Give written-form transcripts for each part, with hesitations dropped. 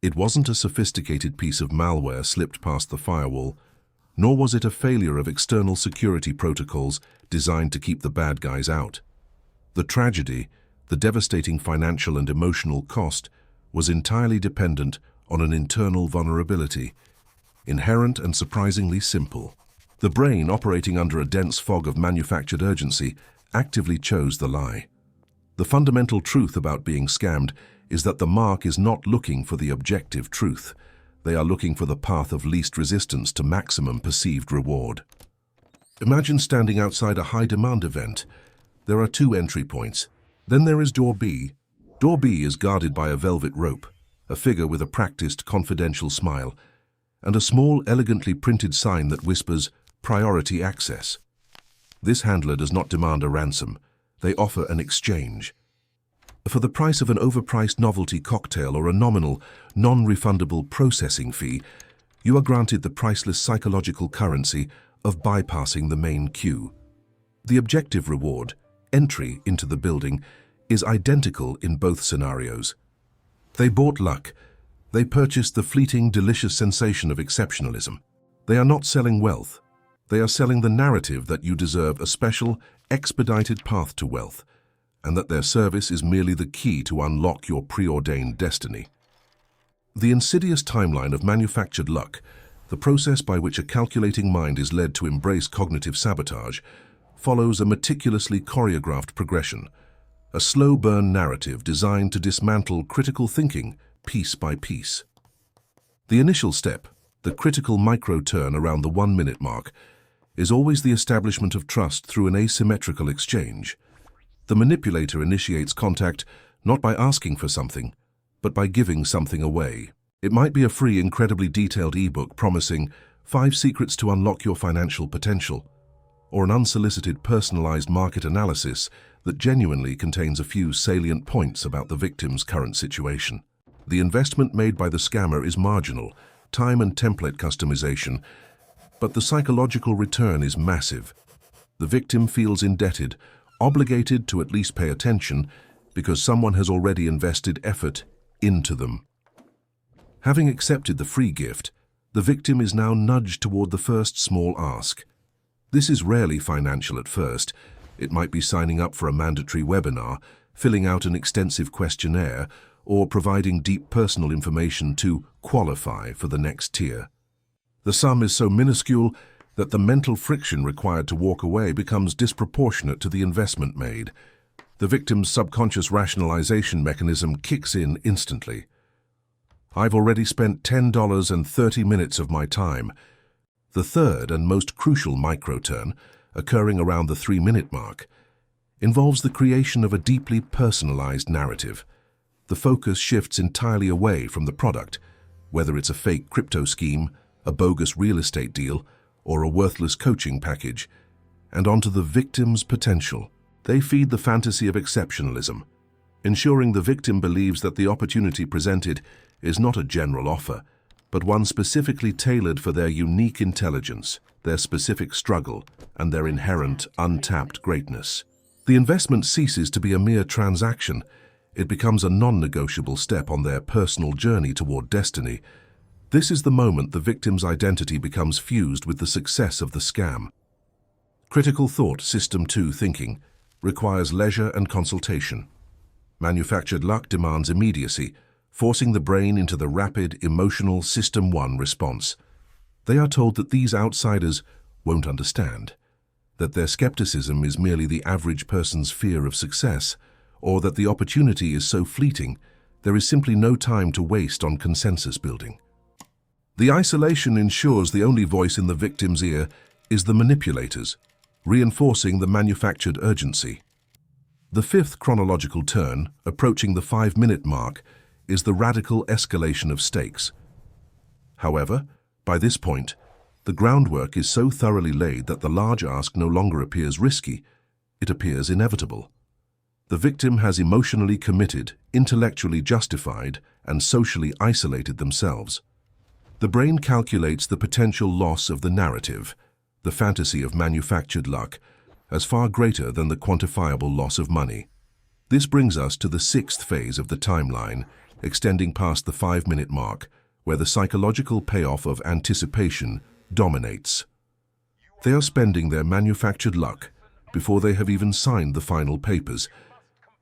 It wasn't a sophisticated piece of malware slipped past the firewall, nor was it a failure of external security protocols designed to keep the bad guys out. The tragedy, the devastating financial and emotional cost, was entirely dependent on an internal vulnerability, inherent and surprisingly simple. The brain, operating under a dense fog of manufactured urgency, actively chose the lie. The fundamental truth about being scammed is that the mark is not looking for the objective truth. They are looking for the path of least resistance to maximum perceived reward. Imagine standing outside a high-demand event. There are 2 entry points. Then there is door B. Door B is guarded by a velvet rope, a figure with a practiced, confidential smile, and a small, elegantly printed sign that whispers, "Priority access." This handler does not demand a ransom. They offer an exchange. For the price of an overpriced novelty cocktail or a nominal, non-refundable processing fee, you are granted the priceless psychological currency of bypassing the main queue. The objective reward, entry into the building, is identical in both scenarios. They bought luck. They purchased the fleeting, delicious sensation of exceptionalism. They are not selling wealth. They are selling the narrative that you deserve a special, expedited path to wealth, and that their service is merely the key to unlock your preordained destiny. The insidious timeline of manufactured luck, the process by which a calculating mind is led to embrace cognitive sabotage, follows a meticulously choreographed progression, a slow-burn narrative designed to dismantle critical thinking piece by piece. The initial step, the critical micro-turn around the 1-minute mark, is always the establishment of trust through an asymmetrical exchange. The manipulator initiates contact not by asking for something, but by giving something away. It might be a free, incredibly detailed ebook promising 5 secrets to unlock your financial potential, or an unsolicited personalized market analysis that genuinely contains a few salient points about the victim's current situation. The investment made by the scammer is marginal, time and template customization, but the psychological return is massive. The victim feels indebted, obligated to at least pay attention because someone has already invested effort into them. Having accepted the free gift, the victim is now nudged toward the first small ask. This is rarely financial at first. It might be signing up for a mandatory webinar, filling out an extensive questionnaire, or providing deep personal information to qualify for the next tier. The sum is so minuscule that the mental friction required to walk away becomes disproportionate to the investment made. The victim's subconscious rationalization mechanism kicks in instantly. I've already spent $10 and 30 minutes of my time. The third and most crucial micro-turn, occurring around the 3-minute mark, involves the creation of a deeply personalized narrative. The focus shifts entirely away from the product, whether it's a fake crypto scheme, a bogus real estate deal, or a worthless coaching package, and onto the victim's potential. They feed the fantasy of exceptionalism, ensuring the victim believes that the opportunity presented is not a general offer, but one specifically tailored for their unique intelligence, their specific struggle, and their inherent, untapped greatness. The investment ceases to be a mere transaction. It becomes a non-negotiable step on their personal journey toward destiny. This is the moment the victim's identity becomes fused with the success of the scam. Critical thought, System 2 thinking, requires leisure and consultation. Manufactured luck demands immediacy, forcing the brain into the rapid, emotional System 1 response. They are told that these outsiders won't understand, that their skepticism is merely the average person's fear of success, or that the opportunity is so fleeting, there is simply no time to waste on consensus building. The isolation ensures the only voice in the victim's ear is the manipulator's, reinforcing the manufactured urgency. The 5th chronological turn, approaching the 5-minute mark, is the radical escalation of stakes. However, by this point, the groundwork is so thoroughly laid that the large ask no longer appears risky, it appears inevitable. The victim has emotionally committed, intellectually justified, and socially isolated themselves. The brain calculates the potential loss of the narrative, the fantasy of manufactured luck, as far greater than the quantifiable loss of money. This brings us to the 6th phase of the timeline, extending past the 5-minute mark, where the psychological payoff of anticipation dominates. They are spending their manufactured luck before they have even signed the final papers.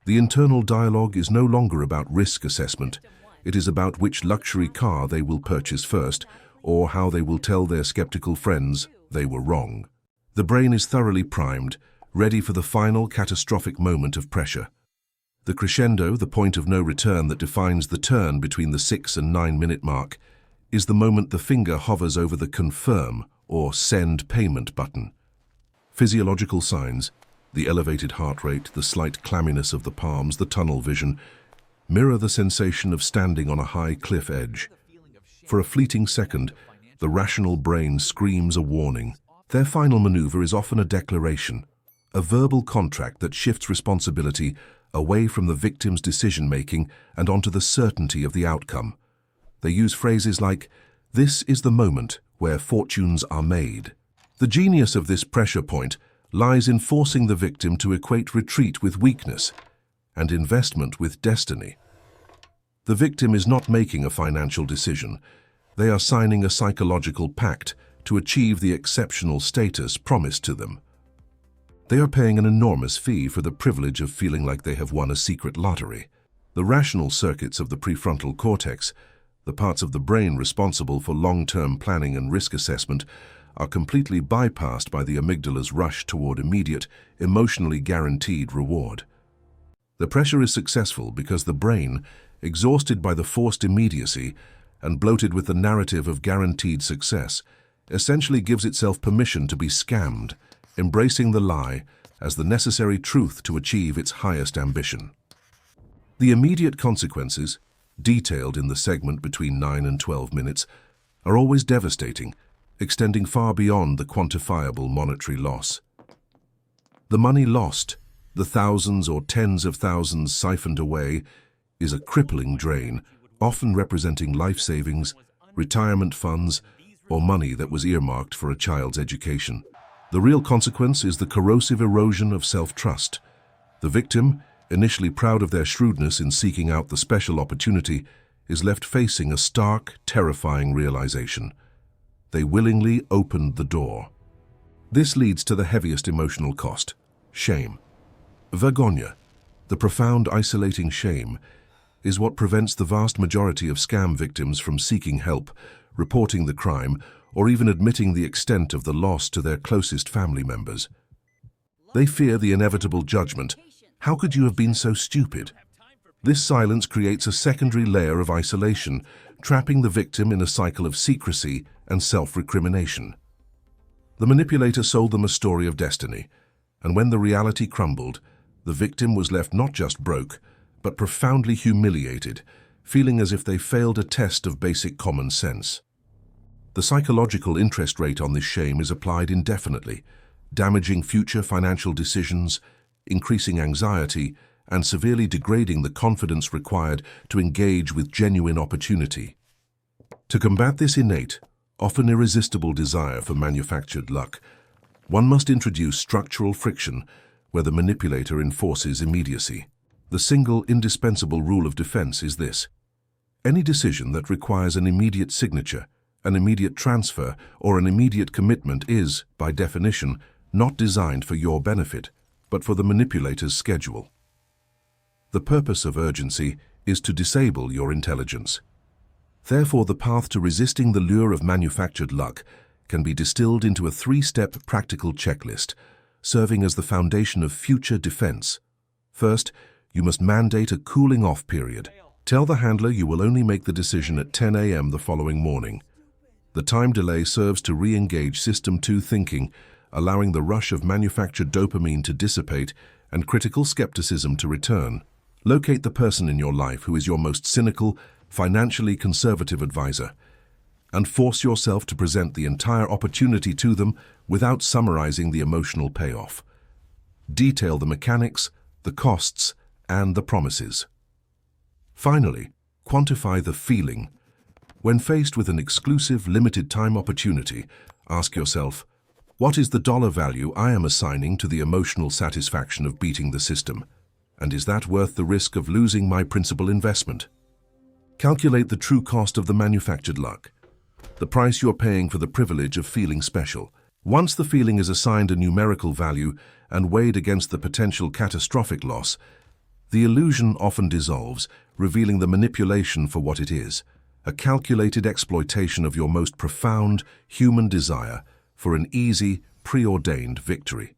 The internal dialogue is no longer about risk assessment. It is about which luxury car they will purchase first, or how they will tell their skeptical friends they were wrong. The brain is thoroughly primed, ready for the final catastrophic moment of pressure. The crescendo, the point of no return that defines the turn between the 6 and 9-minute mark, is the moment the finger hovers over the confirm or send payment button. Physiological signs, the elevated heart rate, the slight clamminess of the palms, the tunnel vision, mirror the sensation of standing on a high cliff edge. For a fleeting second, the rational brain screams a warning. Their final maneuver is often a declaration, a verbal contract that shifts responsibility away from the victim's decision-making and onto the certainty of the outcome. They use phrases like, "This is the moment where fortunes are made." The genius of this pressure point lies in forcing the victim to equate retreat with weakness and investment with destiny. The victim is not making a financial decision. They are signing a psychological pact to achieve the exceptional status promised to them. They are paying an enormous fee for the privilege of feeling like they have won a secret lottery. The rational circuits of the prefrontal cortex, the parts of the brain responsible for long-term planning and risk assessment, are completely bypassed by the amygdala's rush toward immediate, emotionally guaranteed reward. The pressure is successful because the brain, exhausted by the forced immediacy and bloated with the narrative of guaranteed success, essentially gives itself permission to be scammed, embracing the lie as the necessary truth to achieve its highest ambition. The immediate consequences, detailed in the segment between 9 and 12 minutes, are always devastating, extending far beyond the quantifiable monetary loss. The money lost, the thousands or tens of thousands siphoned away, is a crippling drain, often representing life savings, retirement funds, or money that was earmarked for a child's education. The real consequence is the corrosive erosion of self-trust. The victim, initially proud of their shrewdness in seeking out the special opportunity, is left facing a stark, terrifying realization. They willingly opened the door. This leads to the heaviest emotional cost: shame. Vergogna, the profound isolating shame, is what prevents the vast majority of scam victims from seeking help, reporting the crime, or even admitting the extent of the loss to their closest family members. They fear the inevitable judgment. How could you have been so stupid? This silence creates a secondary layer of isolation, trapping the victim in a cycle of secrecy and self-recrimination. The manipulator sold them a story of destiny, and when the reality crumbled, the victim was left not just broke, but profoundly humiliated, feeling as if they failed a test of basic common sense. The psychological interest rate on this shame is applied indefinitely, damaging future financial decisions, increasing anxiety, and severely degrading the confidence required to engage with genuine opportunity. To combat this innate, often irresistible desire for manufactured luck, one must introduce structural friction where the manipulator enforces immediacy. The single indispensable rule of defense is this: any decision that requires an immediate signature, an immediate transfer, or an immediate commitment is, by definition, not designed for your benefit, but for the manipulator's schedule. The purpose of urgency is to disable your intelligence. Therefore, the path to resisting the lure of manufactured luck can be distilled into a 3-step practical checklist, serving as the foundation of future defense. First, you must mandate a cooling-off period. Tell the handler you will only make the decision at 10 a.m. the following morning. The time delay serves to re-engage System 2 thinking, allowing the rush of manufactured dopamine to dissipate and critical skepticism to return. Locate the person in your life who is your most cynical, financially conservative advisor, and force yourself to present the entire opportunity to them without summarizing the emotional payoff. Detail the mechanics, the costs, and the promises. Finally, quantify the feeling. When faced with an exclusive, limited-time opportunity, ask yourself, what is the dollar value I am assigning to the emotional satisfaction of beating the system? And is that worth the risk of losing my principal investment? Calculate the true cost of the manufactured luck, the price you're paying for the privilege of feeling special. Once the feeling is assigned a numerical value and weighed against the potential catastrophic loss, the illusion often dissolves, revealing the manipulation for what it is, a calculated exploitation of your most profound human desire for an easy, preordained victory.